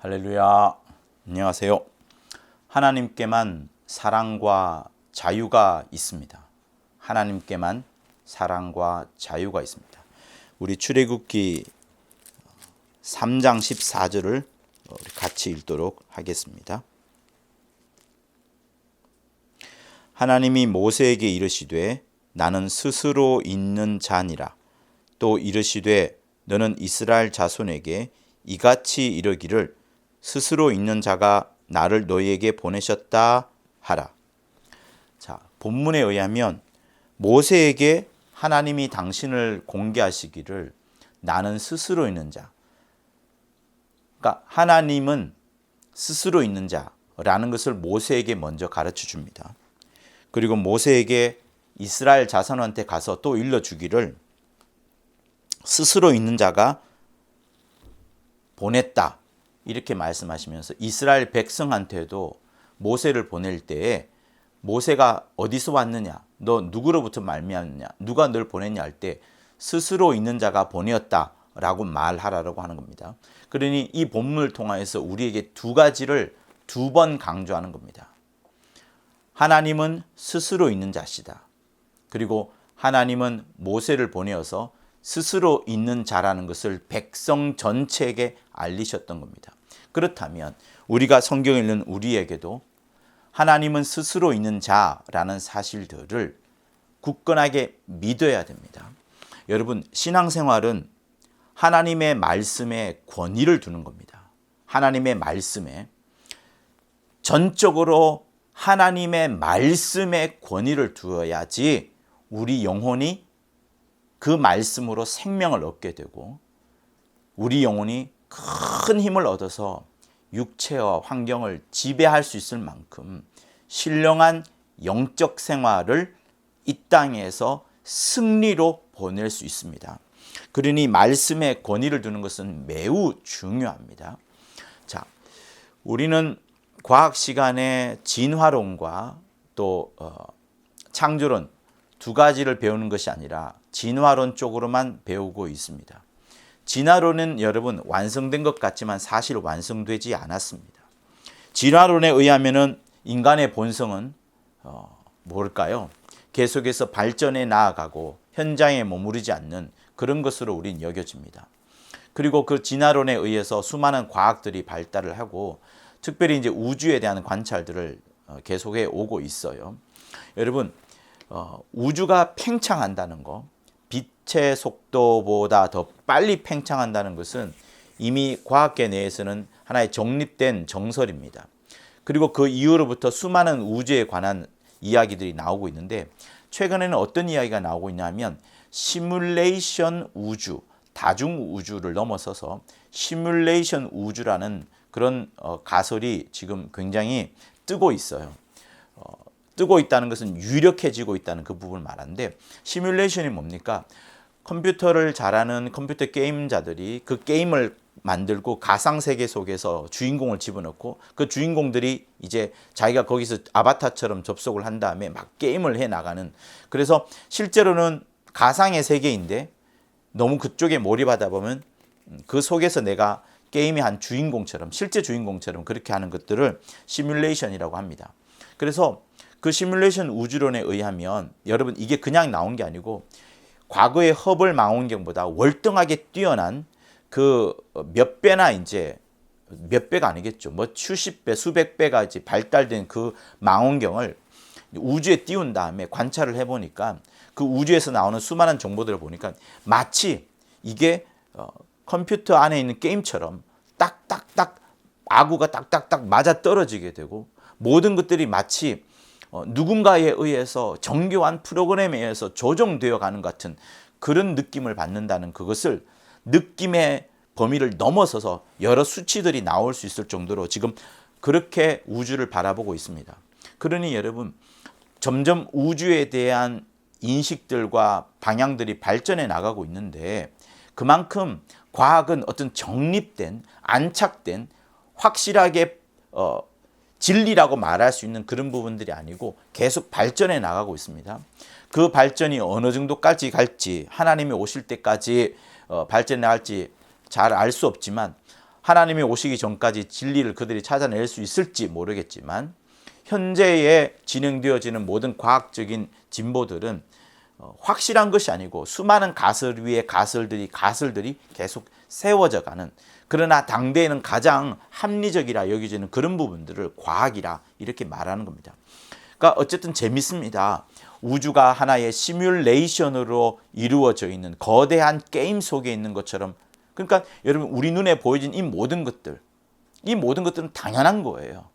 할렐루야. 안녕하세요. 하나님께만 사랑과 자유가 있습니다. 하나님께만 사랑과 자유가 있습니다. 우리 출애굽기 3장 14절을 같이 읽도록 하겠습니다. 하나님이 모세에게 이르시되 나는 스스로 있는 자니라. 또 이르시되 너는 이스라엘 자손에게 이같이 이르기를 스스로 있는 자가 나를 너희에게 보내셨다 하라. 자, 본문에 의하면 모세에게 하나님이 당신을 공개하시기를 나는 스스로 있는 자. 그러니까 하나님은 스스로 있는 자라는 것을 모세에게 먼저 가르쳐 줍니다. 그리고 모세에게 이스라엘 자손한테 가서 또 일러주기를 스스로 있는 자가 보냈다. 이렇게 말씀하시면서 이스라엘 백성한테도 모세를 보낼 때에 모세가 어디서 왔느냐, 너 누구로부터 말미암느냐, 누가 널 보냈냐 할 때 스스로 있는 자가 보내었다라고 말하라고 하는 겁니다. 그러니 이 본문을 통하여서 우리에게 두 가지를 두 번 강조하는 겁니다. 하나님은 스스로 있는 자시다. 그리고 하나님은 모세를 보내어서 스스로 있는 자라는 것을 백성 전체에게 알리셨던 겁니다. 그렇다면 우리가 성경을 읽는 우리에게도 하나님은 스스로 있는 자라는 사실들을 굳건하게 믿어야 됩니다. 여러분, 신앙생활은 하나님의 말씀에 권위를 두는 겁니다. 하나님의 말씀에 전적으로 하나님의 말씀에 권위를 두어야지 우리 영혼이 그 말씀으로 생명을 얻게 되고 우리 영혼이 큰 힘을 얻어서 육체와 환경을 지배할 수 있을 만큼 신령한 영적 생활을 이 땅에서 승리로 보낼 수 있습니다. 그러니 말씀에 권위를 두는 것은 매우 중요합니다. 자, 우리는 과학 시간에 진화론과 또 창조론 두 가지를 배우는 것이 아니라 진화론 쪽으로만 배우고 있습니다. 진화론은 여러분 완성된 것 같지만 사실 완성되지 않았습니다. 진화론에 의하면은 인간의 본성은 뭘까요? 계속해서 발전해 나아가고 현장에 머무르지 않는 그런 것으로 우린 여겨집니다. 그리고 그 진화론에 의해서 수많은 과학들이 발달을 하고 특별히 이제 우주에 대한 관찰들을 계속해 오고 있어요. 여러분, 우주가 팽창한다는 거, 빛의 속도보다 더 빨리 팽창한다는 것은 이미 과학계 내에서는 하나의 정립된 정설입니다. 그리고 그 이후로부터 수많은 우주에 관한 이야기들이 나오고 있는데 최근에는 어떤 이야기가 나오고 있냐면 시뮬레이션 우주, 다중 우주를 넘어서서 시뮬레이션 우주라는 그런 가설이 지금 굉장히 뜨고 있어요. 뜨고 있다는 것은 유력해지고 있다는 그 부분을 말하는데 시뮬레이션이 뭡니까? 컴퓨터를 잘하는 컴퓨터 게임자들이 그 게임을 만들고 가상세계 속에서 주인공을 집어넣고 그 주인공들이 이제 자기가 거기서 아바타처럼 접속을 한 다음에 막 게임을 해나가는, 그래서 실제로는 가상의 세계인데 너무 그쪽에 몰입하다 보면 그 속에서 내가 게임의 한 주인공처럼 실제 주인공처럼 그렇게 하는 것들을 시뮬레이션이라고 합니다. 그래서 그 시뮬레이션 우주론에 의하면 여러분 이게 그냥 나온 게 아니고 과거의 허블 망원경보다 월등하게 뛰어난 그 몇 배나 이제 몇 배가 아니겠죠. 뭐 수십 배, 수백 배가 이제 발달된 그 망원경을 우주에 띄운 다음에 관찰을 해보니까 그 우주에서 나오는 수많은 정보들을 보니까 마치 이게 컴퓨터 안에 있는 게임처럼 딱딱딱 아구가 딱딱딱 맞아 떨어지게 되고 모든 것들이 마치 누군가에 의해서 정교한 프로그램에 의해서 조정되어 가는 것 같은 그런 느낌을 받는다는 그것을 느낌의 범위를 넘어서서 여러 수치들이 나올 수 있을 정도로 지금 그렇게 우주를 바라보고 있습니다. 그러니 여러분 점점 우주에 대한 인식들과 방향들이 발전해 나가고 있는데 그만큼 과학은 어떤 정립된 안착된 확실하게 진리라고 말할 수 있는 그런 부분들이 아니고 계속 발전해 나가고 있습니다. 그 발전이 어느 정도까지 갈지 하나님이 오실 때까지 발전해 나갈지 잘 알 수 없지만 하나님이 오시기 전까지 진리를 그들이 찾아낼 수 있을지 모르겠지만 현재에 진행되어지는 모든 과학적인 진보들은 확실한 것이 아니고 수많은 가설 위에 가설들이 계속 세워져 가는, 그러나 당대에는 가장 합리적이라 여겨지는 그런 부분들을 과학이라 이렇게 말하는 겁니다. 그러니까 어쨌든 재밌습니다. 우주가 하나의 시뮬레이션으로 이루어져 있는 거대한 게임 속에 있는 것처럼, 그러니까 여러분 우리 눈에 보여진 이 모든 것들은 당연한 거예요.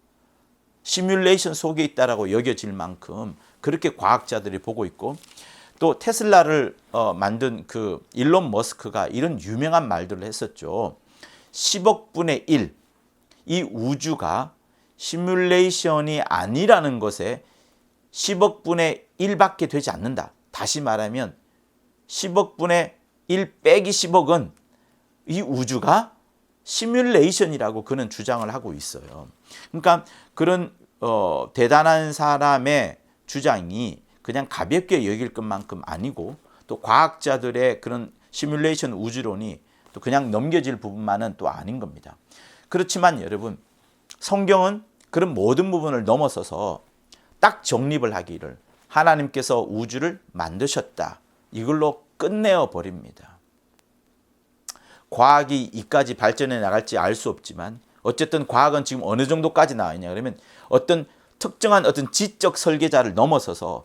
시뮬레이션 속에 있다라고 여겨질 만큼 그렇게 과학자들이 보고 있고, 또 테슬라를 만든 그 일론 머스크가 이런 유명한 말들을 했었죠. 10억 분의 1, 이 우주가 시뮬레이션이 아니라는 것에 10억 분의 1밖에 되지 않는다. 다시 말하면 10억 분의 1 빼기 10억은 이 우주가 시뮬레이션이라고 그는 주장을 하고 있어요. 그러니까 그런 대단한 사람의 주장이 그냥 가볍게 여길 것만큼 아니고, 또 과학자들의 그런 시뮬레이션 우주론이 또 그냥 넘겨질 부분만은 또 아닌 겁니다. 그렇지만 여러분, 성경은 그런 모든 부분을 넘어서서 딱 정립을 하기를 하나님께서 우주를 만드셨다, 이걸로 끝내어 버립니다. 과학이 이까지 발전해 나갈지 알 수 없지만 어쨌든 과학은 지금 어느 정도까지 나와 있냐 그러면 어떤 특정한 어떤 지적 설계자를 넘어서서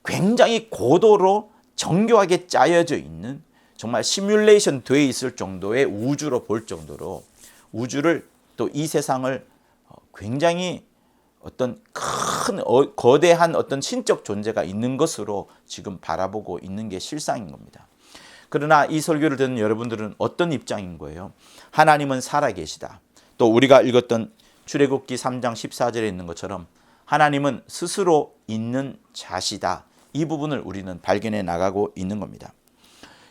굉장히 고도로 정교하게 짜여져 있는, 정말 시뮬레이션 되어 있을 정도의 우주로 볼 정도로 우주를, 또 이 세상을 굉장히 어떤 큰 거대한 어떤 신적 존재가 있는 것으로 지금 바라보고 있는 게 실상인 겁니다. 그러나 이 설교를 듣는 여러분들은 어떤 입장인 거예요? 하나님은 살아계시다. 또 우리가 읽었던 출애굽기 3장 14절에 있는 것처럼 하나님은 스스로 있는 자시다. 이 부분을 우리는 발견해 나가고 있는 겁니다.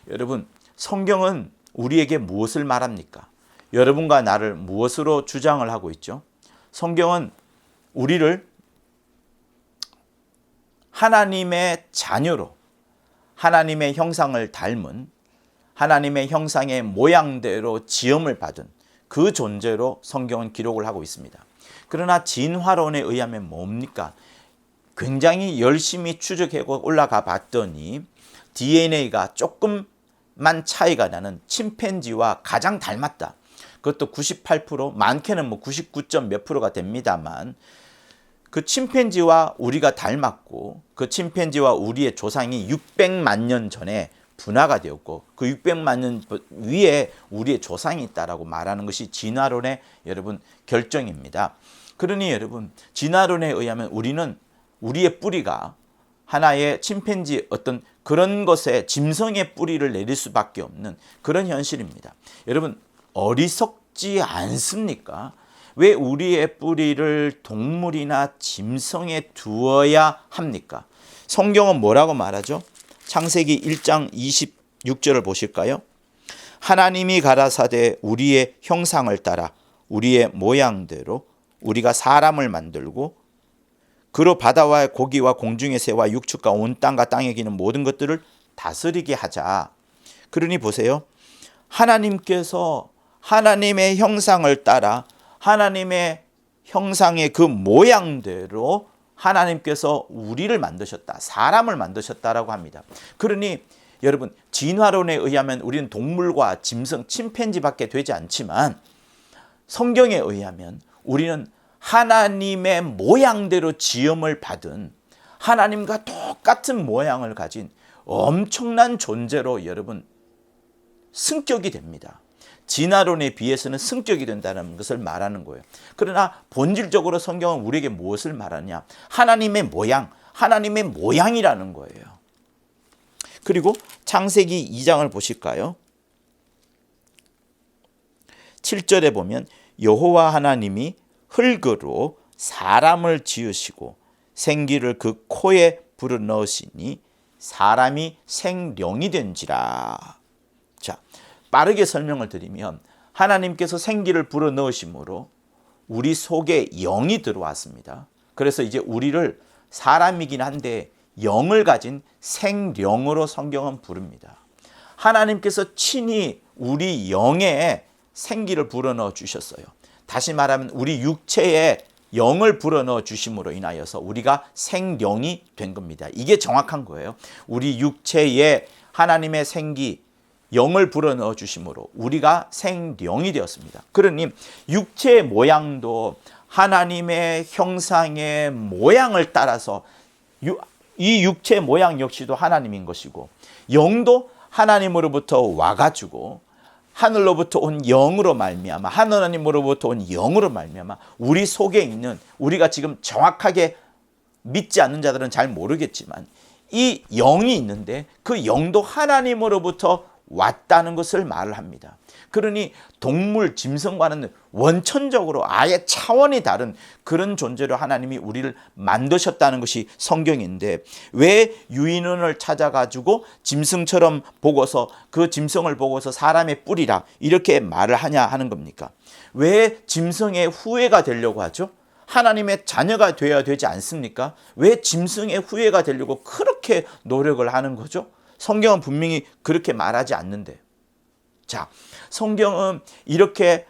여러분, 성경은 우리에게 무엇을 말합니까? 여러분과 나를 무엇으로 주장을 하고 있죠? 성경은 우리를 하나님의 자녀로, 하나님의 형상을 닮은, 하나님의 형상의 모양대로 지음을 받은 그 존재로 성경은 기록을 하고 있습니다. 그러나 진화론에 의하면 뭡니까? 굉장히 열심히 추적하고 올라가 봤더니 DNA가 조금만 차이가 나는 침팬지와 가장 닮았다. 그것도 98%, 많게는 99점 몇 프로가 됩니다만, 그 침팬지와 우리가 닮았고 그 침팬지와 우리의 조상이 600만 년 전에 분화가 되었고 그 600만 년 위에 우리의 조상이 있다라고 말하는 것이 진화론의 여러분 결정입니다. 그러니 여러분, 진화론에 의하면 우리는 우리의 뿌리가 하나의 침팬지 어떤 그런 것에 짐승의 뿌리를 내릴 수밖에 없는 그런 현실입니다. 여러분, 어리석지 않습니까? 왜 우리의 뿌리를 동물이나 짐승에 두어야 합니까? 성경은 뭐라고 말하죠? 창세기 1장 26절을 보실까요? 하나님이 가라사대 우리의 형상을 따라 우리의 모양대로 우리가 사람을 만들고 그로 바다와 고기와 공중의 새와 육축과 온 땅과 땅에 기는 모든 것들을 다스리게 하자. 그러니 보세요. 하나님께서 하나님의 형상을 따라 하나님의 형상의 그 모양대로 하나님께서 우리를 만드셨다. 사람을 만드셨다라고 합니다. 그러니 여러분, 진화론에 의하면 우리는 동물과 짐승, 침팬지밖에 되지 않지만 성경에 의하면 우리는 하나님의 모양대로 지음을 받은 하나님과 똑같은 모양을 가진 엄청난 존재로 여러분 승격이 됩니다. 진화론에 비해서는 승격이 된다는 것을 말하는 거예요. 그러나 본질적으로 성경은 우리에게 무엇을 말하냐? 하나님의 모양, 하나님의 모양이라는 거예요. 그리고 창세기 2장을 보실까요? 7절에 보면 여호와 하나님이 흙으로 사람을 지으시고 생기를 그 코에 불어넣으시니 사람이 생령이 된지라. 자, 빠르게 설명을 드리면 하나님께서 생기를 불어넣으심으로 우리 속에 영이 들어왔습니다. 그래서 이제 우리를 사람이긴 한데 영을 가진 생령으로 성경은 부릅니다. 하나님께서 친히 우리 영에 생기를 불어넣어 주셨어요. 다시 말하면 우리 육체에 영을 불어넣어 주심으로 인하여서 우리가 생령이 된 겁니다. 이게 정확한 거예요. 우리 육체에 하나님의 생기, 영을 불어넣어 주심으로 우리가 생령이 되었습니다. 그러니 육체의 모양도 하나님의 형상의 모양을 따라서 이 육체 모양 역시도 하나님인 것이고, 영도 하나님으로부터 와가지고 하늘로부터 온 영으로 말미암아, 하나님으로부터 온 영으로 말미암아 우리 속에 있는, 우리가 지금 정확하게 믿지 않는 자들은 잘 모르겠지만 이 영이 있는데 그 영도 하나님으로부터 왔다는 것을 말을 합니다. 그러니 동물, 짐승과는 원천적으로 아예 차원이 다른 그런 존재로 하나님이 우리를 만드셨다는 것이 성경인데, 왜 유인원을 찾아가지고 짐승처럼 보고서 그 짐승을 보고서 사람의 뿔이라 이렇게 말을 하냐 하는 겁니까? 왜 짐승의 후예가 되려고 하죠? 하나님의 자녀가 되어야 되지 않습니까? 왜 짐승의 후예가 되려고 그렇게 노력을 하는 거죠? 성경은 분명히 그렇게 말하지 않는데. 자, 성경은 이렇게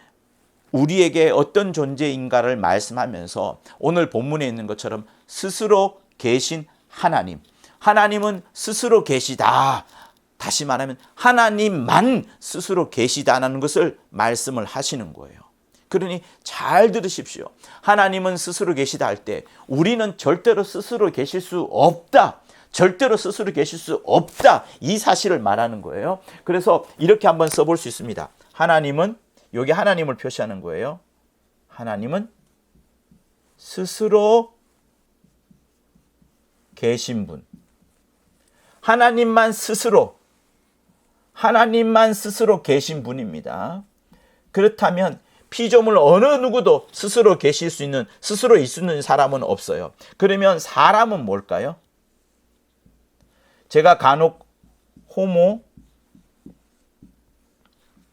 우리에게 어떤 존재인가를 말씀하면서 오늘 본문에 있는 것처럼 스스로 계신 하나님, 하나님은 스스로 계시다. 다시 말하면 하나님만 스스로 계시다는 것을 말씀을 하시는 거예요. 그러니 잘 들으십시오. 하나님은 스스로 계시다 할 때 우리는 절대로 스스로 계실 수 없다. 절대로 스스로 계실 수 없다. 이 사실을 말하는 거예요. 그래서 이렇게 한번 써볼 수 있습니다. 하나님은, 여기 하나님을 표시하는 거예요. 하나님은 스스로 계신 분. 하나님만 스스로 계신 분입니다. 그렇다면 피조물 어느 누구도 스스로 계실 수 있는, 스스로 있을 수 있는 사람은 없어요. 그러면 사람은 뭘까요? 제가 간혹 호모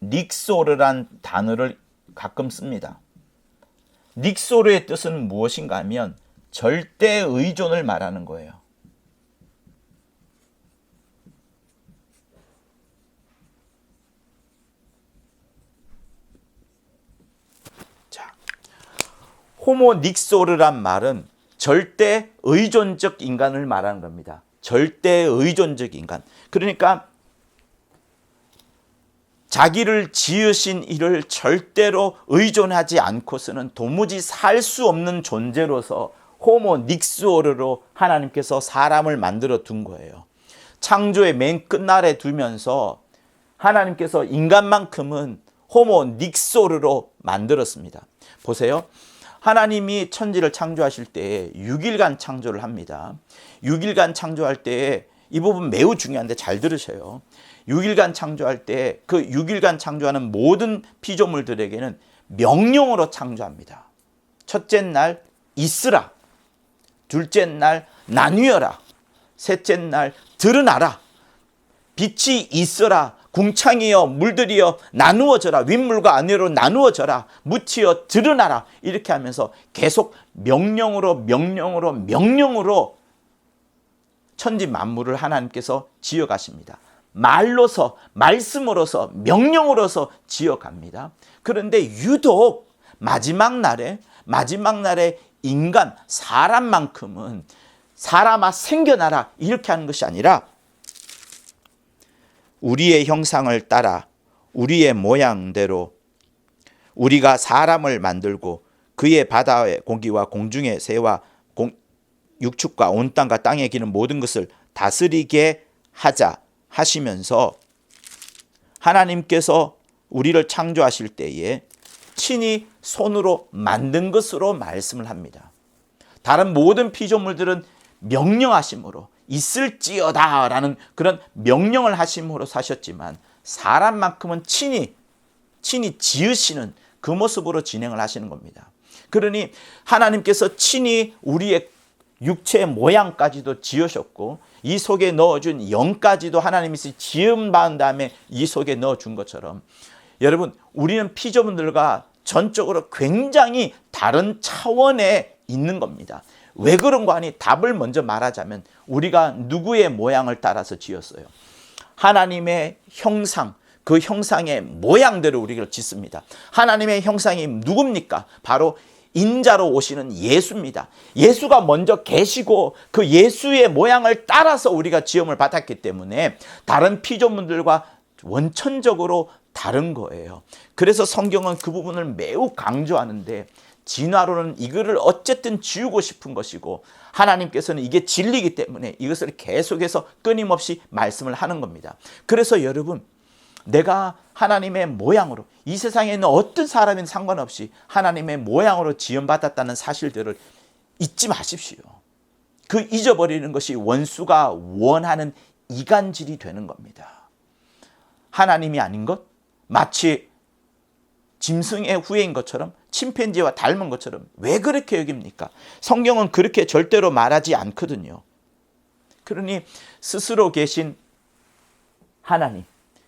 닉소르란 단어를 가끔 씁니다. 닉소르의 뜻은 무엇인가 하면 절대 의존을 말하는 거예요. 자, 호모 닉소르란 말은 절대 의존적 인간을 말하는 겁니다. 절대 의존적 인간. 그러니까 자기를 지으신 이를 절대로 의존하지 않고서는 도무지 살 수 없는 존재로서 호모 닉소르로 하나님께서 사람을 만들어 둔 거예요. 창조의 맨 끝날에 두면서 하나님께서 인간만큼은 호모 닉소르로 만들었습니다. 보세요. 하나님이 천지를 창조하실 때 6일간 창조를 합니다. 6일간 창조할 때 이 부분 매우 중요한데 잘 들으셔요. 6일간 창조할 때 그 6일간 창조하는 모든 피조물들에게는 명령으로 창조합니다. 첫째 날 있으라. 둘째 날 나뉘어라. 셋째 날 드러나라. 빛이 있어라. 궁창이여 물들이여 나누어져라. 윗물과 아래로 나누어져라. 무치여 드러나라. 이렇게 하면서 계속 명령으로 천지 만물을 하나님께서 지어가십니다. 말로서, 말씀으로서, 명령으로서 지어갑니다. 그런데 유독 마지막 날에 인간, 사람만큼은 사람아 생겨나라 이렇게 하는 것이 아니라 우리의 형상을 따라 우리의 모양대로 우리가 사람을 만들고 그의 바다의 고기와 공중의 새와 육축과 온 땅과 땅에 기는 모든 것을 다스리게 하자 하시면서 하나님께서 우리를 창조하실 때에 친히 손으로 만든 것으로 말씀을 합니다. 다른 모든 피조물들은 명령하심으로 있을지어다 라는 그런 명령을 하심으로 사셨지만 사람만큼은 친히 지으시는 그 모습으로 진행을 하시는 겁니다. 그러니 하나님께서 친히 우리의 육체의 모양까지도 지으셨고 이 속에 넣어준 영까지도 하나님이 지음 받은 다음에 이 속에 넣어준 것처럼 여러분 우리는 피조물들과 전적으로 굉장히 다른 차원에 있는 겁니다. 왜 그런 거 하니 답을 먼저 말하자면 우리가 누구의 모양을 따라서 지었어요? 하나님의 형상, 그 형상의 모양대로 우리를 짓습니다. 하나님의 형상이 누굽니까? 바로 인자로 오시는 예수입니다. 예수가 먼저 계시고 그 예수의 모양을 따라서 우리가 지음을 받았기 때문에 다른 피조물들과 원천적으로 다른 거예요. 그래서 성경은 그 부분을 매우 강조하는데, 진화론은 이거를 어쨌든 지우고 싶은 것이고, 하나님께서는 이게 진리이기 때문에 이것을 계속해서 끊임없이 말씀을 하는 겁니다. 그래서 여러분, 내가 하나님의 모양으로, 이 세상에 있는 어떤 사람인 상관없이 하나님의 모양으로 지음받았다는 사실들을 잊지 마십시오. 그 잊어버리는 것이 원수가 원하는 이간질이 되는 겁니다. 하나님이 아닌 것, 마치 짐승의 후예인 것처럼, 침팬지와 닮은 것처럼 왜 그렇게 여깁니까? 성경은 그렇게 절대로 말하지 않거든요. 그러니 스스로 계신 하나님,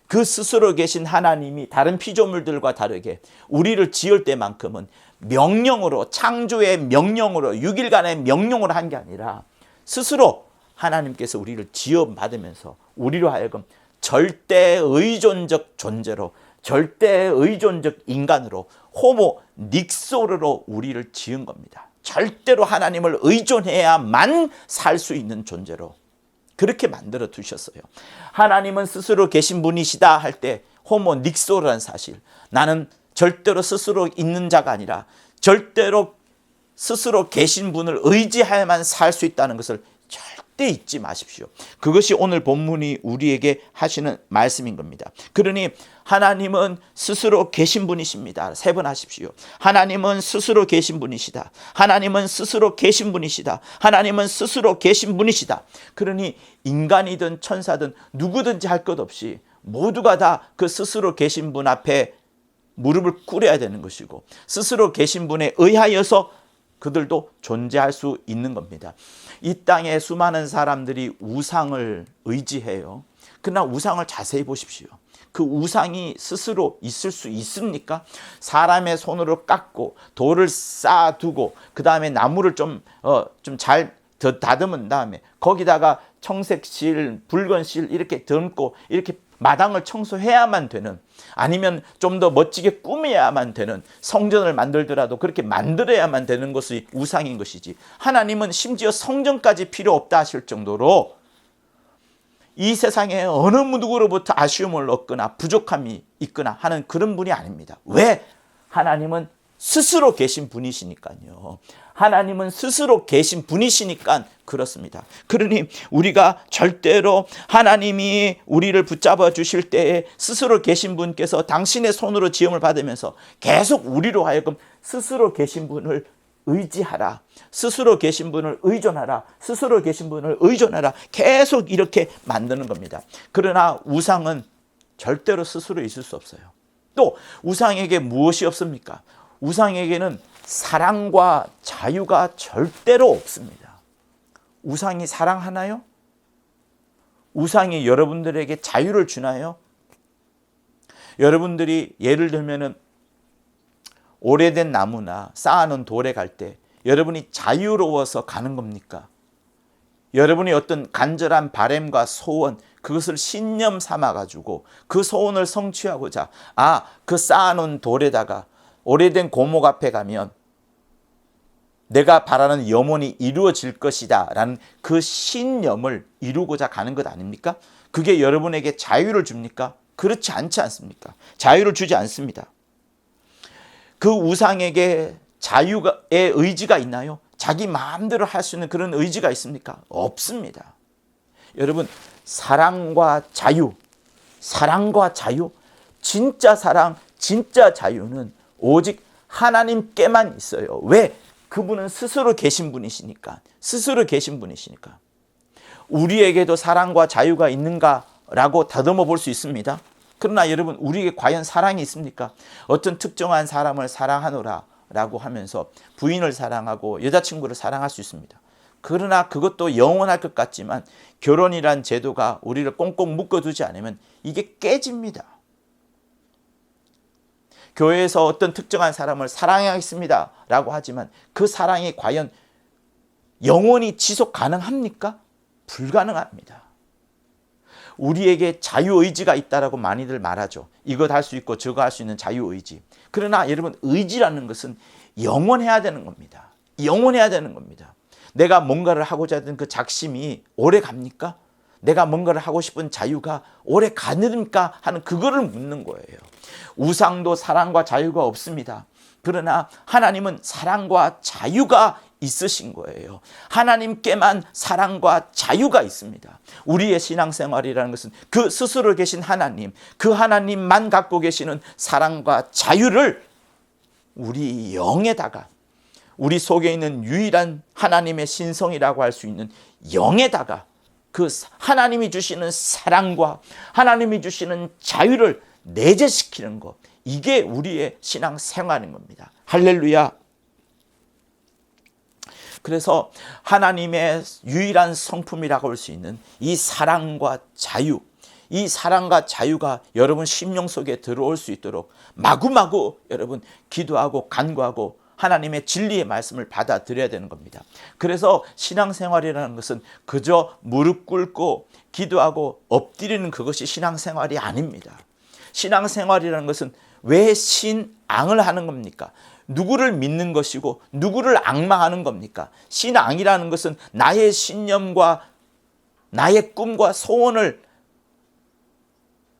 그 스스로 계신 하나님이 다른 피조물들과 다르게 우리를 지을 때만큼은 명령으로, 창조의 명령으로, 6일간의 명령으로 한 게 아니라 스스로 하나님께서 우리를 지어받으면서 우리로 하여금 절대 의존적 존재로, 절대 의존적 인간으로, 호모 닉소르로 우리를 지은 겁니다. 절대로 하나님을 의존해야만 살 수 있는 존재로 그렇게 만들어 두셨어요. 하나님은 스스로 계신 분이시다 할 때 호모 닉소르라는 사실, 나는 절대로 스스로 있는 자가 아니라 절대로 스스로 계신 분을 의지해야만 살 수 있다는 것을 절대 잊지 마십시오. 그것이 오늘 본문이 우리에게 하시는 말씀인 겁니다. 그러니 하나님은 스스로 계신 분이십니다. 3번 하십시오. 하나님은 스스로 계신 분이시다. 하나님은 스스로 계신 분이시다. 하나님은 스스로 계신 분이시다. 그러니 인간이든 천사든 누구든지 할 것 없이 모두가 다 그 스스로 계신 분 앞에 무릎을 꿇어야 되는 것이고, 스스로 계신 분에 의하여서 그들도 존재할 수 있는 겁니다. 이 땅에 수많은 사람들이 우상을 의지해요. 그러나 우상을 자세히 보십시오. 그 우상이 스스로 있을 수 있습니까? 사람의 손으로 깎고 돌을 쌓아두고 그 다음에 나무를 좀 잘 다듬은 다음에 거기다가 청색실, 붉은실 이렇게 듬고 이렇게 마당을 청소해야만 되는, 아니면 좀 더 멋지게 꾸며야만 되는 성전을 만들더라도 그렇게 만들어야만 되는 것이 우상인 것이지, 하나님은 심지어 성전까지 필요 없다 하실 정도로 이 세상에 어느 누구로부터 아쉬움을 얻거나 부족함이 있거나 하는 그런 분이 아닙니다. 왜? 하나님은 스스로 계신 분이시니까요. 하나님은 스스로 계신 분이시니까 그렇습니다. 그러니 우리가 절대로 하나님이 우리를 붙잡아 주실 때에 스스로 계신 분께서 당신의 손으로 지음을 받으면서 계속 우리로 하여금 스스로 계신 분을 의지하라, 스스로 계신 분을 의존하라, 스스로 계신 분을 의존하라, 계속 이렇게 만드는 겁니다. 그러나 우상은 절대로 스스로 있을 수 없어요. 또 우상에게 무엇이 없습니까? 우상에게는 사랑과 자유가 절대로 없습니다. 우상이 사랑하나요? 우상이 여러분들에게 자유를 주나요? 여러분들이 예를 들면은 오래된 나무나 쌓아놓은 돌에 갈 때 여러분이 자유로워서 가는 겁니까? 여러분이 어떤 간절한 바램과 소원, 그것을 신념 삼아가지고 그 소원을 성취하고자 그 쌓아놓은 돌에다가 오래된 고목 앞에 가면 내가 바라는 염원이 이루어질 것이다 라는 그 신념을 이루고자 가는 것 아닙니까? 그게 여러분에게 자유를 줍니까? 그렇지 않지 않습니까? 자유를 주지 않습니다. 그 우상에게 자유의 의지가 있나요? 자기 마음대로 할 수 있는 그런 의지가 있습니까? 없습니다. 여러분, 사랑과 자유, 진짜 사랑, 진짜 자유는 오직 하나님께만 있어요. 왜? 그분은 스스로 계신 분이시니까. 우리에게도 사랑과 자유가 있는가라고 다듬어 볼 수 있습니다. 그러나 여러분, 우리에게 과연 사랑이 있습니까? 어떤 특정한 사람을 사랑하노라 라고 하면서 부인을 사랑하고 여자친구를 사랑할 수 있습니다. 그러나 그것도 영원할 것 같지만 결혼이란 제도가 우리를 꽁꽁 묶어두지 않으면 이게 깨집니다. 교회에서 어떤 특정한 사람을 사랑하겠습니다 라고 하지만 그 사랑이 과연 영원히 지속 가능합니까? 불가능합니다. 우리에게 자유의지가 있다라고 많이들 말하죠. 이것 할 수 있고 저거 할 수 있는 자유의지. 그러나 여러분, 의지라는 것은 영원해야 되는 겁니다. 영원해야 되는 겁니다. 내가 뭔가를 하고자 하던 그 작심이 오래 갑니까? 내가 뭔가를 하고 싶은 자유가 오래 가느니까 하는 그거를 묻는 거예요. 우상도 사랑과 자유가 없습니다. 그러나 하나님은 사랑과 자유가 있으신 거예요. 하나님께만 사랑과 자유가 있습니다. 우리의 신앙생활이라는 것은 그 스스로 계신 하나님, 그 하나님만 갖고 계시는 사랑과 자유를 우리 영에다가, 우리 속에 있는 유일한 하나님의 신성이라고 할 수 있는 영에다가 그 하나님이 주시는 사랑과 하나님이 주시는 자유를 내재시키는 것, 이게 우리의 신앙생활인 겁니다. 할렐루야. 그래서 하나님의 유일한 성품이라고 할 수 있는 이 사랑과 자유, 이 사랑과 자유가 여러분 심령 속에 들어올 수 있도록 마구마구 여러분 기도하고 간구하고 하나님의 진리의 말씀을 받아들여야 되는 겁니다. 그래서 신앙생활이라는 것은 그저 무릎 꿇고 기도하고 엎드리는 그것이 신앙생활이 아닙니다. 신앙생활이라는 것은 왜 신앙을 하는 겁니까? 누구를 믿는 것이고 누구를 앙망하는 겁니까? 신앙이라는 것은 나의 신념과 나의 꿈과 소원을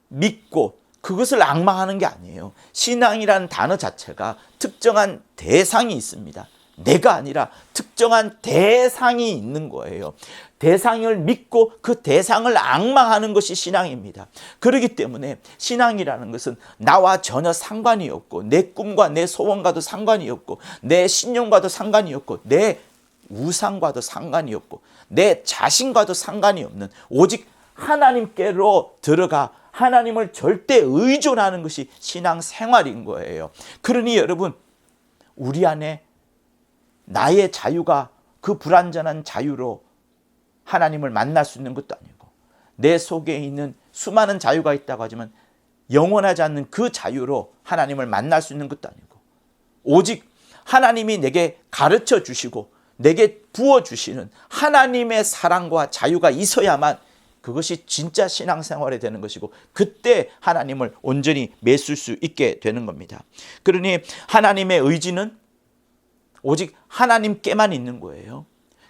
믿고 그것을 앙망하는 게 아니에요. 신앙이라는 단어 자체가 특정한 대상이 있습니다. 내가 아니라 특정한 대상이 있는 거예요. 대상을 믿고 그 대상을 앙망하는 것이 신앙입니다. 그렇기 때문에 신앙이라는 것은 나와 전혀 상관이 없고 내 꿈과 내 소원과도 상관이 없고 내 신념과도 상관이 없고 내 우상과도 상관이 없고 내 자신과도 상관이 없는 오직 하나님께로 들어가 하나님을 절대 의존하는 것이 신앙생활인 거예요. 그러니 여러분, 우리 안에 나의 자유가 그 불완전한 자유로 하나님을 만날 수 있는 것도 아니고 내 속에 있는 수많은 자유가 있다고 하지만 영원하지 않는 그 자유로 하나님을 만날 수 있는 것도 아니고 오직 하나님이 내게 가르쳐 주시고 내게 부어주시는 하나님의 사랑과 자유가 있어야만 그것이 진짜 신앙생활이 되는 것이고 그때 하나님을 온전히 맺을 수 있게 되는 겁니다. 그러니 하나님의 의지는 오직 하나님께만 있는 거예요.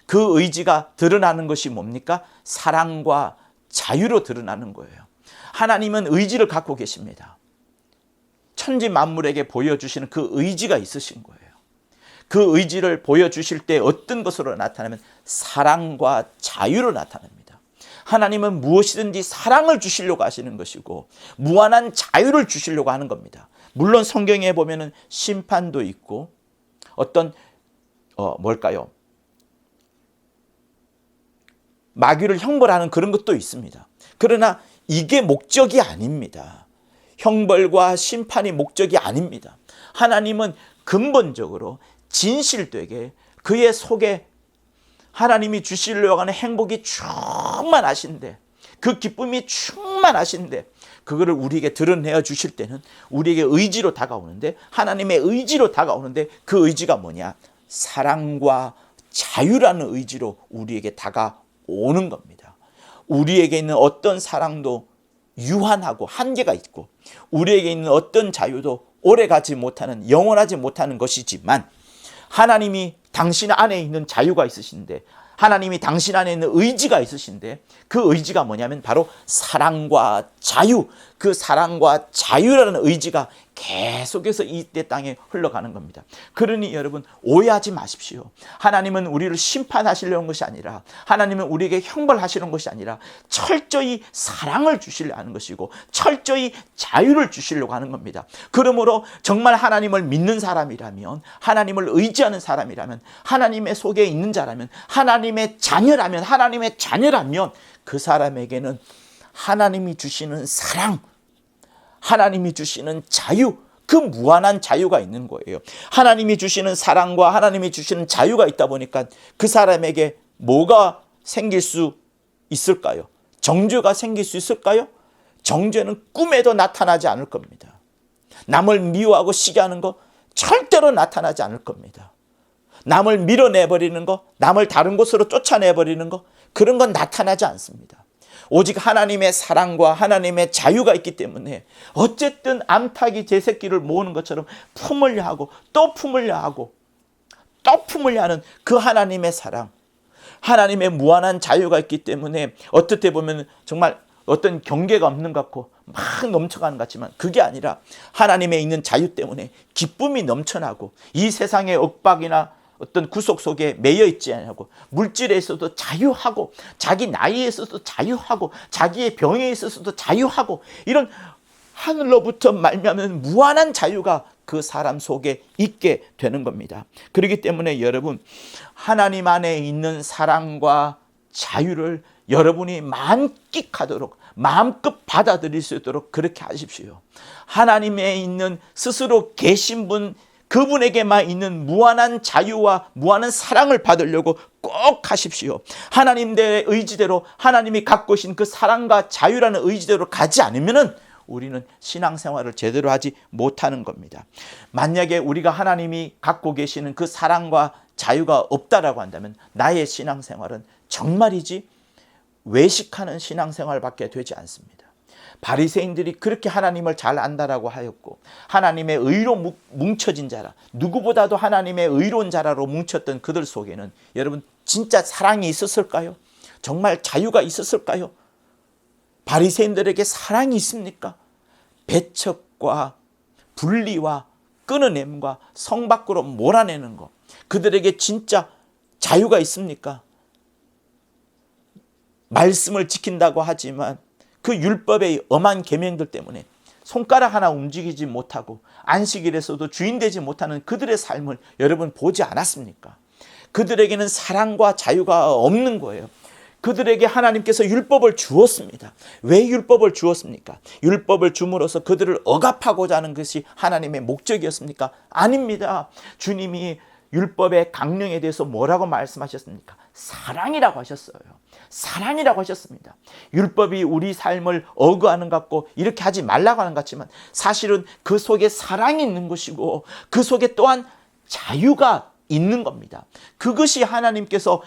그 의지가 드러나는 것이 뭡니까? 사랑과 자유로 드러나는 거예요. 하나님은 의지를 갖고 계십니다. 천지 만물에게 보여주시는 그 의지가 있으신 거예요. 그 의지를 보여주실 때 어떤 것으로 나타나면 사랑과 자유로 나타납니다. 하나님은 무엇이든지 사랑을 주시려고 하시는 것이고 무한한 자유를 주시려고 하는 겁니다. 물론 성경에 보면은 심판도 있고 어떤 마귀를 형벌하는 그런 것도 있습니다. 그러나 이게 목적이 아닙니다. 형벌과 심판이 목적이 아닙니다. 하나님은 근본적으로 진실되게 그의 속에 하나님이 주시려고 하는 행복이 충만하신데 그 기쁨이 충만하신데 그거를 우리에게 드러내어 주실 때는 우리에게 의지로 다가오는데 하나님의 의지로 다가오는데 그 의지가 뭐냐? 사랑과 자유라는 의지로 우리에게 다가오는 겁니다. 우리에게 있는 어떤 사랑도 유한하고 한계가 있고 우리에게 있는 어떤 자유도 오래가지 못하는 영원하지 못하는 것이지만 하나님이 당신 안에 있는 자유가 있으신데 하나님이 당신 안에 있는 의지가 있으신데 그 의지가 뭐냐면 바로 사랑과 자유, 그 사랑과 자유라는 의지가 계속해서 이때 땅에 흘러가는 겁니다. 그러니 여러분 오해하지 마십시오. 하나님은 우리를 심판하시려는 것이 아니라 하나님은 우리에게 형벌하시는 것이 아니라 철저히 사랑을 주시려 하는 것이고 철저히 자유를 주시려고 하는 겁니다. 그러므로 정말 하나님을 믿는 사람이라면 하나님을 의지하는 사람이라면 하나님의 속에 있는 자라면 하나님의 자녀라면 그 사람에게는 하나님이 주시는 사랑, 하나님이 주시는 자유, 그 무한한 자유가 있는 거예요. 하나님이 주시는 사랑과 하나님이 주시는 자유가 있다 보니까 그 사람에게 뭐가 생길 수 있을까요? 정죄가 생길 수 있을까요? 정죄는 꿈에도 나타나지 않을 겁니다. 남을 미워하고 시기하는 거 절대로 나타나지 않을 겁니다. 남을 밀어내버리는 거, 남을 다른 곳으로 쫓아내버리는 거, 그런 건 나타나지 않습니다. 오직 하나님의 사랑과 하나님의 자유가 있기 때문에 어쨌든 암탉이 제 새끼를 모으는 것처럼 품으려 하고 또 품으려 하고 또 품으려 하는 그 하나님의 사랑, 하나님의 무한한 자유가 있기 때문에 어떨 때 보면 정말 어떤 경계가 없는 것 같고 막 넘쳐가는 것 같지만 그게 아니라 하나님의 있는 자유 때문에 기쁨이 넘쳐나고 이 세상의 엇박이나 어떤 구속 속에 매여 있지 않고 물질에 있어도 자유하고 자기 나이에 있어도 자유하고 자기의 병에 있어서도 자유하고 이런 하늘로부터 말미암은 무한한 자유가 그 사람 속에 있게 되는 겁니다. 그렇기 때문에 여러분, 하나님 안에 있는 사랑과 자유를 여러분이 만끽하도록 마음껏 받아들일 수 있도록 그렇게 하십시오. 하나님에 있는 스스로 계신 분, 그분에게만 있는 무한한 자유와 무한한 사랑을 받으려고 꼭 하십시오. 하나님의 의지대로 하나님이 갖고 계신 그 사랑과 자유라는 의지대로 가지 않으면은 우리는 신앙생활을 제대로 하지 못하는 겁니다. 만약에 우리가 하나님이 갖고 계시는 그 사랑과 자유가 없다라고 한다면 나의 신앙생활은 정말이지 외식하는 신앙생활밖에 되지 않습니다. 바리새인들이 그렇게 하나님을 잘 안다라고 하였고 하나님의 의로 뭉쳐진 자라, 누구보다도 하나님의 의로운 자라로 뭉쳤던 그들 속에는 여러분 진짜 사랑이 있었을까요? 정말 자유가 있었을까요? 바리새인들에게 사랑이 있습니까? 배척과 분리와 끊어냄과 성 밖으로 몰아내는 것, 그들에게 진짜 자유가 있습니까? 말씀을 지킨다고 하지만 그 율법의 엄한 계명들 때문에 손가락 하나 움직이지 못하고 안식일에서도 주인 되지 못하는 그들의 삶을 여러분 보지 않았습니까? 그들에게는 사랑과 자유가 없는 거예요. 그들에게 하나님께서 율법을 주었습니다. 왜 율법을 주었습니까? 율법을 줌으로써 그들을 억압하고자 하는 것이 하나님의 목적이었습니까? 아닙니다. 주님이 율법의 강령에 대해서 뭐라고 말씀하셨습니까? 사랑이라고 하셨어요. 사랑이라고 하셨습니다. 율법이 우리 삶을 억압하는 것 같고 이렇게 하지 말라고 하는 것 같지만 사실은 그 속에 사랑이 있는 것이고 그 속에 또한 자유가 있는 겁니다. 그것이 하나님께서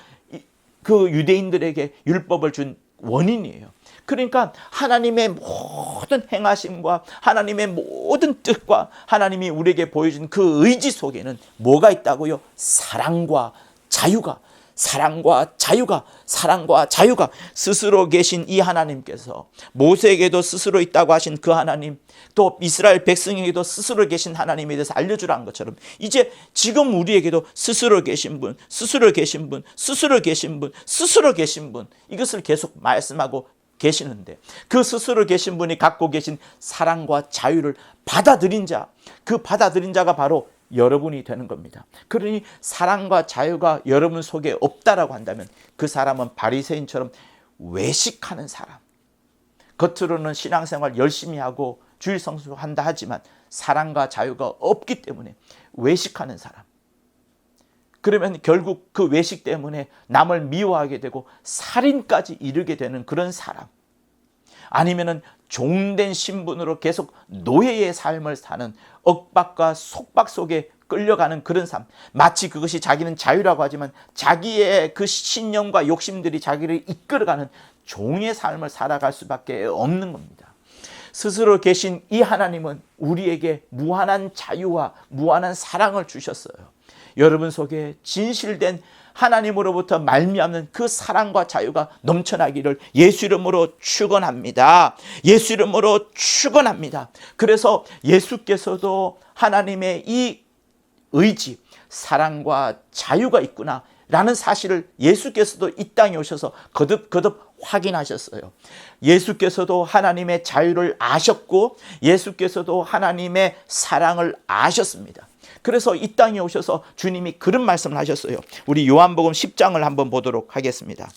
그 유대인들에게 율법을 준 원인이에요. 그러니까 하나님의 모든 행하심과 하나님의 모든 뜻과 하나님이 우리에게 보여준 그 의지 속에는 뭐가 있다고요? 사랑과 자유가, 사랑과 자유가, 사랑과 자유가 스스로 계신 이 하나님께서 모세에게도 스스로 있다고 하신 그 하나님, 또 이스라엘 백성에게도 스스로 계신 하나님에 대해서 알려주라는 것처럼 이제 지금 우리에게도 스스로 계신 분, 스스로 계신 분, 스스로 계신 분, 스스로 계신 분, 이것을 계속 말씀하고 계시는데 그 스스로 계신 분이 갖고 계신 사랑과 자유를 받아들인 자, 그 받아들인 자가 바로 여러분이 되는 겁니다. 그러니 사랑과 자유가 여러분 속에 없다라고 한다면 그 사람은 바리새인처럼 외식하는 사람, 겉으로는 신앙생활 열심히 하고 주일 성수한다 하지만 사랑과 자유가 없기 때문에 외식하는 사람, 그러면 결국 그 외식 때문에 남을 미워하게 되고 살인까지 이르게 되는 그런 사람, 아니면은 종된 신분으로 계속 노예의 삶을 사는 억박과 속박 속에 끌려가는 그런 삶, 마치 그것이 자기는 자유라고 하지만 자기의 그 신념과 욕심들이 자기를 이끌어가는 종의 삶을 살아갈 수밖에 없는 겁니다. 스스로 계신 이 하나님은 우리에게 무한한 자유와 무한한 사랑을 주셨어요. 여러분 속에 진실된 하나님으로부터 말미암는 그 사랑과 자유가 넘쳐나기를 예수 이름으로 축원합니다. 예수 이름으로 축원합니다. 그래서 예수께서도 하나님의 이 의지, 사랑과 자유가 있구나 라는 사실을 예수께서도 이 땅에 오셔서 거듭 확인하셨어요. 예수께서도 하나님의 자유를 아셨고 예수께서도 하나님의 사랑을 아셨습니다. 그래서 이 땅에 오셔서 주님이 그런 말씀을 하셨어요. 우리 요한복음 10장을 한번 보도록 하겠습니다.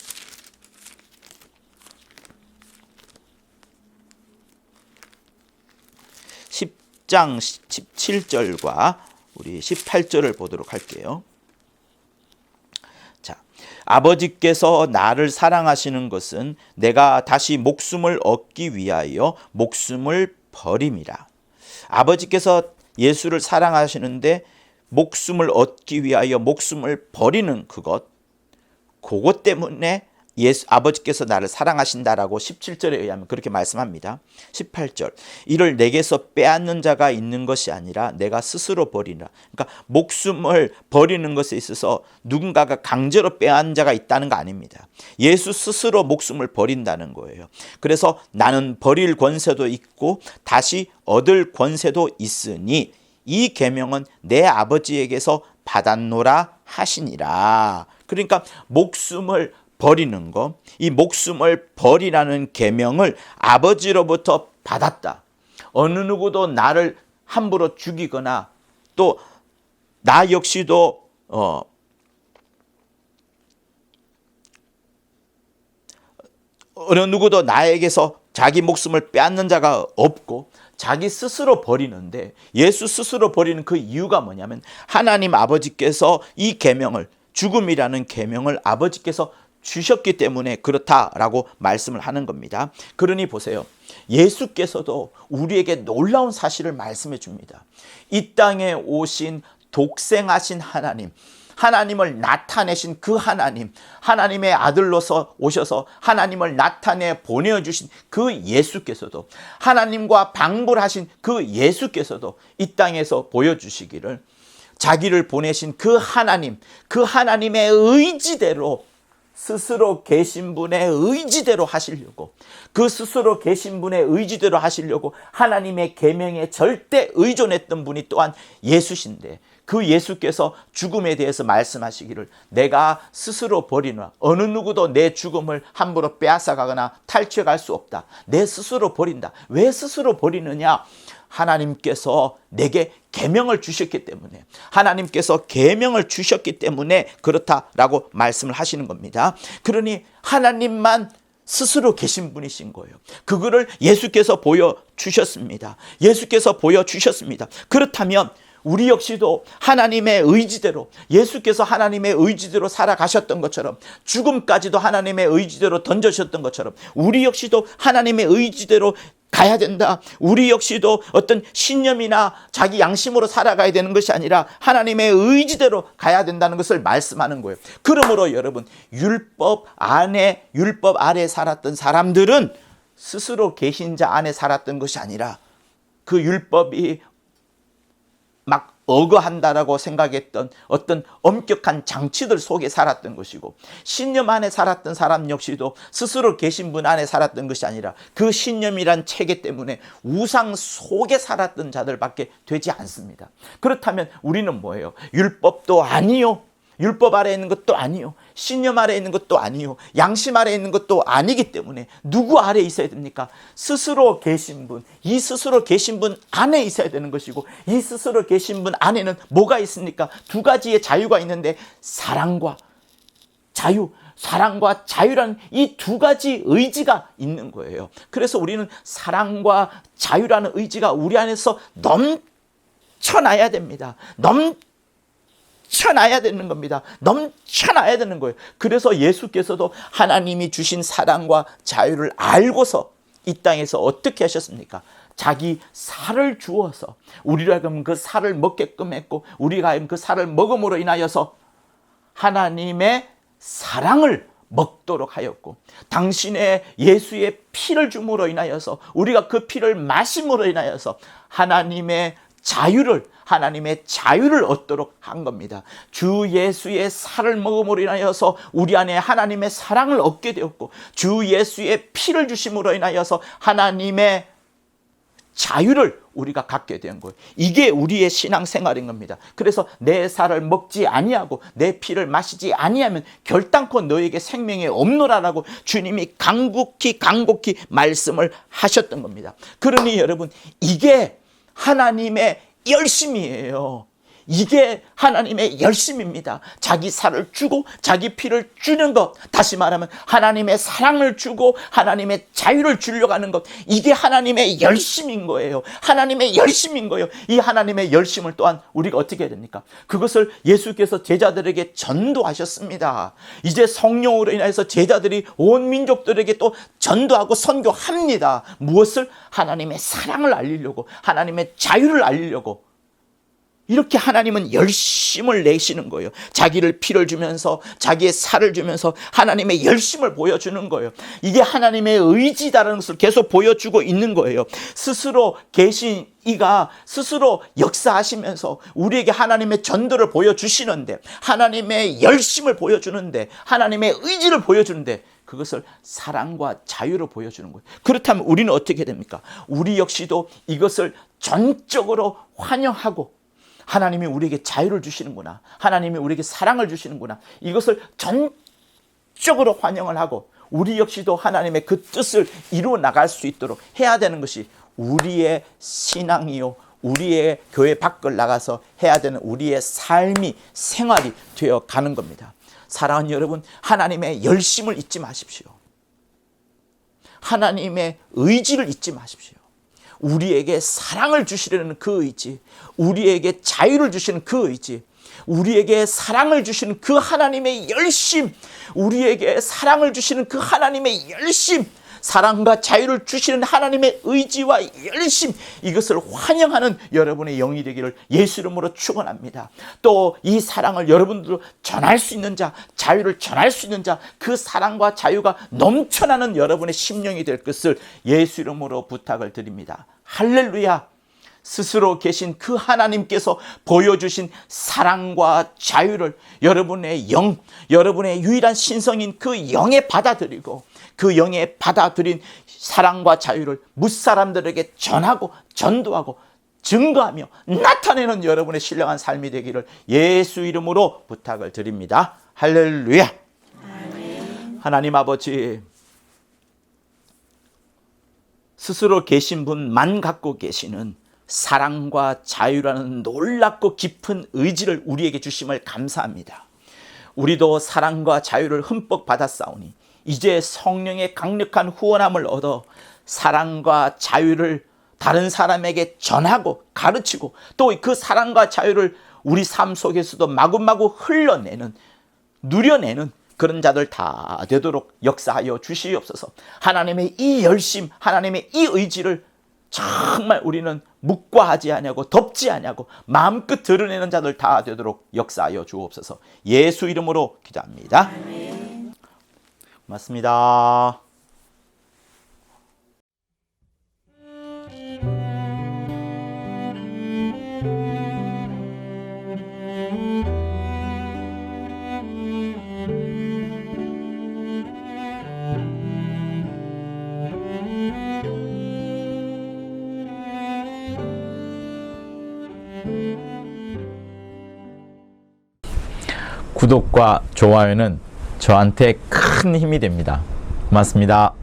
10장 17절과 우리 18절을 보도록 할게요. 자, 아버지께서 나를 사랑하시는 것은 내가 다시 목숨을 얻기 위하여 목숨을 버림이라. 아버지께서 예수를 사랑하시는데 목숨을 얻기 위하여 목숨을 버리는 그것 때문에 아버지께서 나를 사랑하신다라고 17절에 의하면 그렇게 말씀합니다. 18절, 이를 내게서 빼앗는 자가 있는 것이 아니라 내가 스스로 버리라. 그러니까 목숨을 버리는 것에 있어서 누군가가 강제로 빼앗는 자가 있다는 거 아닙니다. 예수 스스로 목숨을 버린다는 거예요. 그래서 나는 버릴 권세도 있고 다시 얻을 권세도 있으니 이 계명은 내 아버지에게서 받았노라 하시니라. 그러니까 목숨을 버리는 것, 이 목숨을 버리라는 계명을 아버지로부터 받았다. 어느 누구도 나를 함부로 죽이거나 또 나 역시도 어느 누구도 나에게서 자기 목숨을 빼앗는 자가 없고 자기 스스로 버리는데, 예수 스스로 버리는 그 이유가 뭐냐면 하나님 아버지께서 이 계명을, 죽음이라는 계명을 아버지께서 주셨기 때문에 그렇다라고 말씀을 하는 겁니다. 그러니 보세요. 예수께서도 우리에게 놀라운 사실을 말씀해 줍니다. 이 땅에 오신 독생하신 하나님, 하나님을 나타내신 그 하나님, 하나님의 아들로서 오셔서 하나님을 나타내 보내주신 그 예수께서도, 하나님과 방불하신 그 예수께서도 이 땅에서 보여주시기를 자기를 보내신 그 하나님, 그 하나님의 의지대로, 스스로 계신 분의 의지대로 하시려고, 그 스스로 계신 분의 의지대로 하시려고 하나님의 계명에 절대 의존했던 분이 또한 예수신데, 그 예수께서 죽음에 대해서 말씀하시기를 내가 스스로 버리노라. 어느 누구도 내 죽음을 함부로 빼앗아가거나 탈취해갈 수 없다. 내 스스로 버린다. 왜 스스로 버리느냐? 하나님께서 내게 계명을 주셨기 때문에, 하나님께서 계명을 주셨기 때문에 그렇다라고 말씀을 하시는 겁니다. 그러니 하나님만 스스로 계신 분이신 거예요. 그거를 예수께서 보여주셨습니다. 예수께서 보여주셨습니다. 그렇다면 우리 역시도 하나님의 의지대로, 예수께서 하나님의 의지대로 살아가셨던 것처럼, 죽음까지도 하나님의 의지대로 던져주셨던 것처럼 우리 역시도 하나님의 의지대로 가야 된다. 우리 역시도 어떤 신념이나 자기 양심으로 살아가야 되는 것이 아니라 하나님의 의지대로 가야 된다는 것을 말씀하는 거예요. 그러므로 여러분, 율법 아래 살았던 사람들은 스스로 계신 자 안에 살았던 것이 아니라 그 율법이 막 억어한다라고 생각했던 어떤 엄격한 장치들 속에 살았던 것이고, 신념 안에 살았던 사람 역시도 스스로 계신 분 안에 살았던 것이 아니라 그 신념이란 체계 때문에 우상 속에 살았던 자들밖에 되지 않습니다. 그렇다면 우리는 뭐예요? 율법도 아니요, 율법 아래에 있는 것도 아니요, 신념 아래에 있는 것도 아니요, 양심 아래에 있는 것도 아니기 때문에 누구 아래에 있어야 됩니까? 스스로 계신 분, 이 스스로 계신 분 안에 있어야 되는 것이고, 이 스스로 계신 분 안에는 뭐가 있습니까? 두 가지의 자유가 있는데, 사랑과 자유라는 이 두 가지 의지가 있는 거예요. 그래서 우리는 사랑과 자유라는 의지가 우리 안에서 넘쳐나야 됩니다. 넘쳐나야 되는 겁니다. 넘쳐나야 되는 거예요. 그래서 예수께서도 하나님이 주신 사랑과 자유를 알고서 이 땅에서 어떻게 하셨습니까? 자기 살을 주어서 우리가 그 살을 먹게끔 했고, 우리가 그 살을 먹음으로 인하여서 하나님의 사랑을 먹도록 하였고, 당신의 예수의 피를 줌으로 인하여서 우리가 그 피를 마심으로 인하여서 하나님의 자유를 얻도록 한 겁니다. 주 예수의 살을 먹음으로 인하여서 우리 안에 하나님의 사랑을 얻게 되었고, 주 예수의 피를 주심으로 인하여서 하나님의 자유를 우리가 갖게 된 거예요. 이게 우리의 신앙생활인 겁니다. 그래서 내 살을 먹지 아니하고 내 피를 마시지 아니하면 결단코 너에게 생명이 없노라라고 주님이 간곡히 말씀을 하셨던 겁니다. 그러니 여러분, 이게 하나님의 열심이에요. 이게 하나님의 열심입니다. 자기 살을 주고 자기 피를 주는 것, 다시 말하면 하나님의 사랑을 주고 하나님의 자유를 주려고 하는 것, 이게 하나님의 열심인 거예요. 하나님의 열심인 거예요. 이 하나님의 열심을 또한 우리가 어떻게 해야 됩니까? 그것을 예수께서 제자들에게 전도하셨습니다. 이제 성령으로 인해서 제자들이 온 민족들에게 또 전도하고 선교합니다. 무엇을? 하나님의 사랑을 알리려고, 하나님의 자유를 알리려고. 이렇게 하나님은 열심을 내시는 거예요. 자기를 피를 주면서 자기의 살을 주면서 하나님의 열심을 보여주는 거예요. 이게 하나님의 의지다라는 것을 계속 보여주고 있는 거예요. 스스로 계신 이가 스스로 역사하시면서 우리에게 하나님의 전도를 보여주시는데, 하나님의 열심을 보여주는데, 하나님의 의지를 보여주는데, 그것을 사랑과 자유로 보여주는 거예요. 그렇다면 우리는 어떻게 됩니까? 우리 역시도 이것을 전적으로 환영하고, 하나님이 우리에게 자유를 주시는구나, 하나님이 우리에게 사랑을 주시는구나, 이것을 전적으로 환영을 하고 우리 역시도 하나님의 그 뜻을 이루어 나갈 수 있도록 해야 되는 것이 우리의 신앙이요, 우리의 교회 밖을 나가서 해야 되는 우리의 삶이, 생활이 되어 가는 겁니다. 사랑하는 여러분, 하나님의 열심을 잊지 마십시오. 하나님의 의지를 잊지 마십시오. 우리에게 사랑을 주시려는 그 의지, 우리에게 자유를 주시는 그 의지, 우리에게 사랑을 주시는 그 하나님의 열심, 우리에게 사랑을 주시는 그 하나님의 열심, 사랑과 자유를 주시는 하나님의 의지와 열심, 이것을 환영하는 여러분의 영이 되기를 예수 이름으로 축원합니다. 또 이 사랑을 여러분들로 전할 수 있는 자, 자유를 전할 수 있는 자, 그 사랑과 자유가 넘쳐나는 여러분의 심령이 될 것을 예수 이름으로 부탁을 드립니다. 할렐루야. 스스로 계신 그 하나님께서 보여주신 사랑과 자유를 여러분의 영, 여러분의 유일한 신성인 그 영에 받아들이고, 그 영에 받아들인 사랑과 자유를 무사람들에게 전하고 전도하고 증거하며 나타내는 여러분의 신령한 삶이 되기를 예수 이름으로 부탁을 드립니다. 할렐루야. 아멘. 하나님 아버지, 스스로 계신 분만 갖고 계시는 사랑과 자유라는 놀랍고 깊은 의지를 우리에게 주심을 감사합니다. 우리도 사랑과 자유를 흠뻑 받았사오니 이제 성령의 강력한 후원함을 얻어 사랑과 자유를 다른 사람에게 전하고 가르치고, 또 그 사랑과 자유를 우리 삶 속에서도 마구마구 흘러내는, 누려내는 그런 자들 다 되도록 역사하여 주시옵소서. 하나님의 이 열심, 하나님의 이 의지를 정말 우리는 묵과하지 아니하고 덮지 아니하고 마음껏 드러내는 자들 다 되도록 역사하여 주옵소서. 예수 이름으로 기도합니다. 아멘. 고맙습니다. 구독과 좋아요는 저한테 큰 힘이 됩니다. 고맙습니다.